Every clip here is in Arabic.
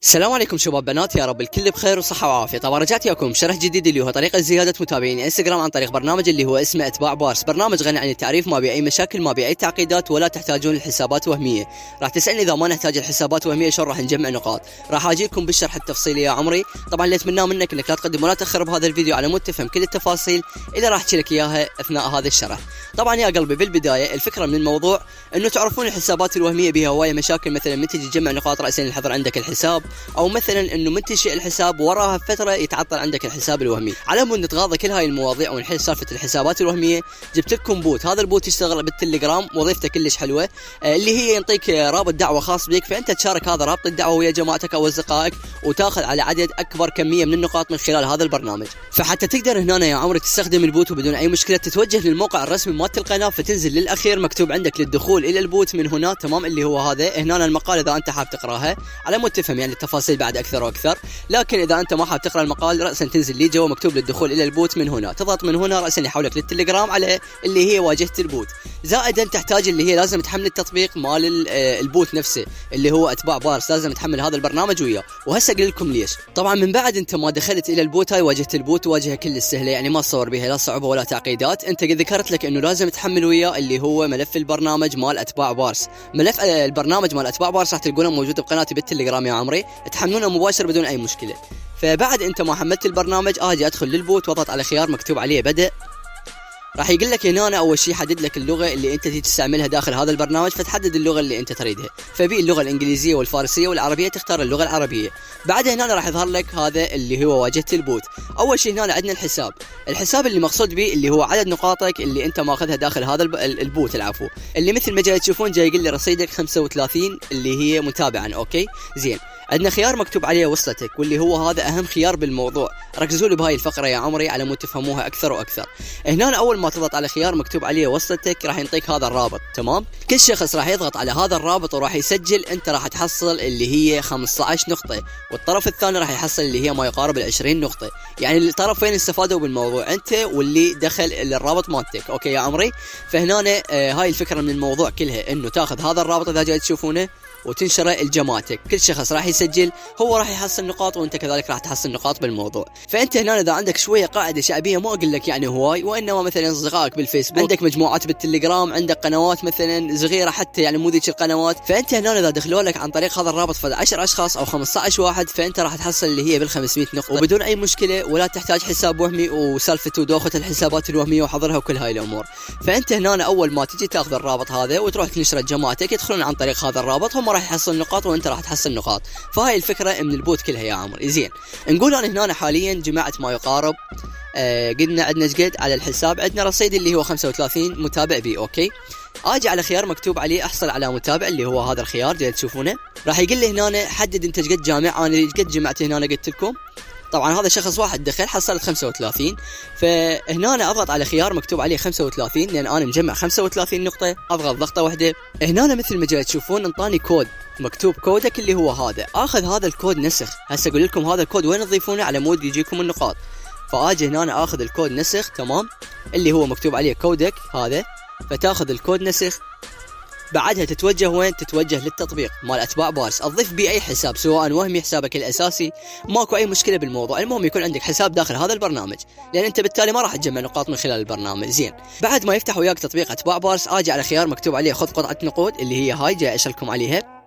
السلام عليكم شباب بنات، يا رب الكل بخير وصحة وعافية. طبعا رجعت وياكم شرح جديد اللي هو طريقة زيادة متابعين انستغرام عن طريق برنامج اللي هو اسمه اتباع بارس. برنامج غني عن التعريف، ما بيه اي مشاكل، ما بيه اي تعقيدات، ولا تحتاجون الحسابات وهمية. راح تسألني اذا ما نحتاج الحسابات وهمية شلون راح نجمع نقاط. راح اجيكم بالشرح التفصيلي يا عمري. طبعا اللي اتمناه منك انك لا تقدم ولا تاخر بهذا الفيديو على مود تفهم كل التفاصيل اللي راح احكي لك اياها اثناء هذا الشرح. طبعا يا قلبي بالبداية الفكرة من الموضوع انه تعرفون الحسابات الوهمية بها هواية مشاكل. مثلا من تجي تجمع نقاط رأسين الحظر عندك الحساب، او مثلا انه من تنشئ الحساب وراها فتره يتعطل عندك الحساب الوهمي. على مود نتغاضى كل هاي المواضيع ونحل سالفه الحسابات الوهميه، جبت لكم بوت. هذا البوت يشتغل بالتليجرام، وظيفته كلش حلوه، اللي هي ينطيك رابط دعوه خاص بك، فانت تشارك هذا رابط الدعوه ويا جماعتك او اصدقائك، وتاخذ على عدد اكبر كميه من النقاط من خلال هذا البرنامج. فحتى تقدر هنا يا عمري تستخدم البوت وبدون اي مشكله تتوجه للموقع الرسمي مالت القناه، فتنزل للاخير مكتوب عندك للدخول الى البوت من هنا، تمام، اللي هو هذا هنا المقال. اذا انت حاب تقراها على مود تفهم يعني التفاصيل بعد اكثر واكثر، لكن اذا انت ما حاب تقرا المقال راسا تنزل لي جوا مكتوب للدخول الى البوت من هنا، تضغط من هنا راسا يحولك للتليجرام على اللي هي واجهه البوت. زائدا تحتاج اللي هي لازم تحمل التطبيق مال البوت نفسه اللي هو اتباع بارس، لازم تحمل هذا البرنامج وياه، وهسه اقول لكم ليش. طبعا من بعد انت ما دخلت الى البوت، هاي واجهه البوت واجهه كل السهله، يعني ما تصور بها لا صعوبه ولا تعقيدات. انت قد ذكرت لك انه لازم تحمل وياه اللي هو ملف البرنامج مال اتباع بارس. ملف البرنامج مال اتباع بارس راح تلقونه موجود بقناتي بالتليجرام يا عمري، تحملونه مباشر بدون اي مشكله. فبعد انت ما حملت البرنامج اجي ادخل للبوت واضغط على خيار مكتوب عليه بدء. راح يقول لك هنا اول شيء حدد لك اللغه اللي انت تيجي تستعملها داخل هذا البرنامج، فتحدد اللغه اللي انت تريدها. فبي اللغه الانجليزيه والفارسيه والعربيه تختار اللغه العربيه. بعدها هنا راح يظهر لك هذا اللي هو واجهه البوت. اول شيء هنا عندنا الحساب اللي مقصود به اللي هو عدد نقاطك اللي انت ماخذها داخل هذا البوت، العفو، اللي مثل ما جاي تشوفون جاي يقول لي رصيدك 35 اللي هي متابعا. اوكي زين. عندنا خيار مكتوب عليه وصلتك، واللي هو هذا اهم خيار بالموضوع. ركزوا لي بهاي الفقره يا عمري على مود تفهموها اكثر واكثر. هنا اول ما تضغط على خيار مكتوب عليه وصلتك راح ينطيك هذا الرابط، تمام. كل شخص راح يضغط على هذا الرابط وراح يسجل، انت راح تحصل اللي هي 15 نقطه، والطرف الثاني راح يحصل اللي هي ما يقارب ال 20 نقطه. يعني الطرفين استفادوا بالموضوع، انت واللي دخل الرابط مالتك. اوكي يا عمري. فهنا هاي الفكره من الموضوع كلها، انه تاخذ هذا الرابط اذا جاي تشوفونه وتنشره لجماعتك. كل شخص راح يسجل، هو راح يحصل نقاط وانت كذلك راح تحصل نقاط بالموضوع. فانت هنا اذا عندك شويه قاعده شعبيه، ما اقول لك يعني هواي، وانما مثلا اصدقائك بالفيسبوك، عندك مجموعات بالتليجرام، عندك قنوات مثلا صغيره حتى يعني مو ذيك القنوات، فانت هنا اذا دخلوا لك عن طريق هذا الرابط 10 اشخاص او 15 واحد، فانت راح تحصل اللي هي بال 500 نقطه وبدون اي مشكله، ولا تحتاج حساب وهمي وسالفه ودوخه الحسابات الوهميه وحظرها وكل هاي الامور. فانت هنا اول ما تجي تاخذ الرابط هذا وتروح تنشره جماعتك، يدخلون عن طريق هذا الرابط، هم راح يحصلون نقاط وانت راح تحصل نقاط. فهاي الفكره من البوت كلها يا عمري. زين، نقول انا هنا حاليا جمعت ما يقارب قلنا عندنا قد على الحساب، عندنا رصيد اللي هو 35 متابع بي. اوكي، اجي على خيار مكتوب عليه احصل على متابع اللي هو هذا الخيار جاي تشوفونه، راح يقول لي هنا حدد انت قد جامع. انا قد جمعت هنا قلت لكم، طبعا هذا شخص واحد دخل حصلت 35. فهنا أنا اضغط على خيار مكتوب عليه 35 لان انا مجمع 35 نقطه، اضغط ضغطه واحده. هنا مثل ما جاي تشوفون انطاني كود مكتوب كودك اللي هو هذا، اخذ هذا الكود نسخ. هسه اقول لكم هذا الكود وين تضيفونه على مود يجيكم النقاط. فاجي هنا اخذ الكود نسخ، تمام، اللي هو مكتوب عليه كودك هذا، فتاخذ الكود نسخ. بعدها تتوجه وين؟ تتوجه للتطبيق مال اتباع بارس، تضيف بيه اي حساب سواء وهمي حسابك الاساسي، ماكو اي مشكله بالموضوع، المهم يكون عندك حساب داخل هذا البرنامج، لان انت بالتالي ما راح تجمع نقاط من خلال البرنامج. زين، بعد ما يفتح وياك تطبيق اتباع بارس اجي على خيار مكتوب عليه خذ قطعه نقود اللي هي هاي جاي اشركم عليها،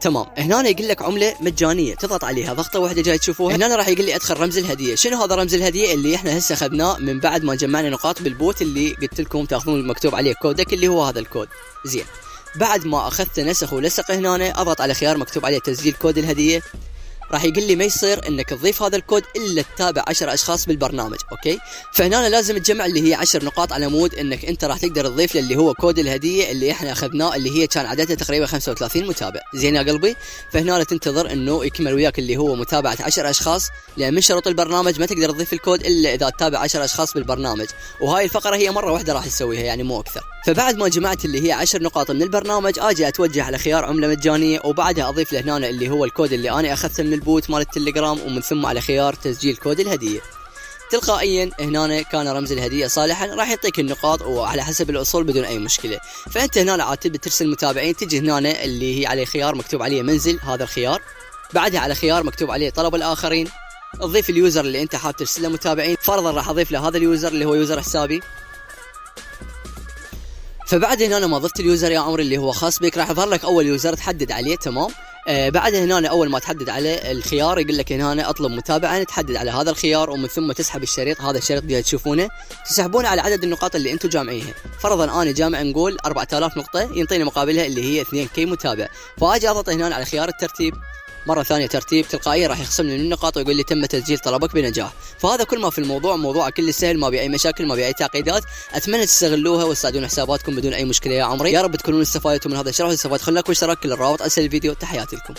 تمام. هنا يقول لك عمله مجانيه، تضغط عليها ضغطه واحده جاي تشوفوها. هنا راح يقول لي ادخل رمز الهديه. شنو هذا رمز الهديه؟ اللي احنا هسه اخذناه من بعد ما جمعنا نقاط بالبوت اللي قلت لكم تاخذون مكتوب عليه كودك اللي هو هذا الكود. زين، بعد ما اخذت نسخ ولصق هنا اضغط على خيار مكتوب عليه تسجيل كود الهديه. راح يقول لي ما يصير انك تضيف هذا الكود الا تتابع 10 اشخاص بالبرنامج. اوكي، فهنا لازم تجمع اللي هي 10 نقاط على مود انك انت راح تقدر تضيف اللي هو كود الهديه اللي احنا اخذناه، اللي هي كان عددها تقريبا 35 متابع. زين يا قلبي، فهنا تنتظر انه يكمل وياك اللي هو متابعه 10 اشخاص، لان من شروط البرنامج ما تقدر تضيف الكود الا اذا تتابع 10 اشخاص بالبرنامج، وهاي الفقره هي مره واحده راح تسويها يعني مو اكثر. فبعد ما جمعت اللي هي 10 نقاط من البرنامج اجي اتوجه على خيار عمله مجانيه، وبعدها اضيف له هنا اللي هو الكود اللي انا اخذته من البوت مال التليجرام، ومن ثم على خيار تسجيل كود الهديه. تلقائيا هنا كان رمز الهديه صالحا، راح يعطيك النقاط وعلى حسب الاصول بدون اي مشكله. فانت هنا عاد تبي ترسل متابعين، تجي هنا اللي هي على خيار مكتوب عليه منزل، هذا الخيار بعدها على خيار مكتوب عليه طلب الآخرين تضيف اليوزر اللي انت حاب ترسل له متابعين. فرضا راح اضيف له هذا اليوزر اللي هو يوزر حسابي. فبعد هنا ما ضفت اليوزر يا عمري اللي هو خاص بك راح يظهر لك اول يوزر تحدد عليه. تمام. بعد هنا اول ما تحدد عليه الخيار يقول لك هنا اطلب متابعا، تحدد على هذا الخيار ومن ثم تسحب الشريط. هذا الشريط اللي تشوفونه تسحبونه على عدد النقاط اللي انتم جامعينها. فرضا انا جامع نقول 4000 نقطه، ينطيني مقابلها اللي هي 2K متابع. فاجي اضغط هنا على خيار الترتيب، مرة ثانية ترتيب تلقائيا راح يخصم لي من النقاط ويقول لي تم تسجيل طلبك بنجاح. فهذا كل ما في الموضوع، موضوع كل سهل، ما بي اي مشاكل، ما بي اي تعقيدات. اتمنى تستغلوها وتساعدون حساباتكم بدون اي مشكلة يا عمري. يا رب تكونون استفادتوا من هذا الشرح، واستفادت خلوا لكم اشتراك، كل الروابط اسفل الفيديو. تحياتي لكم.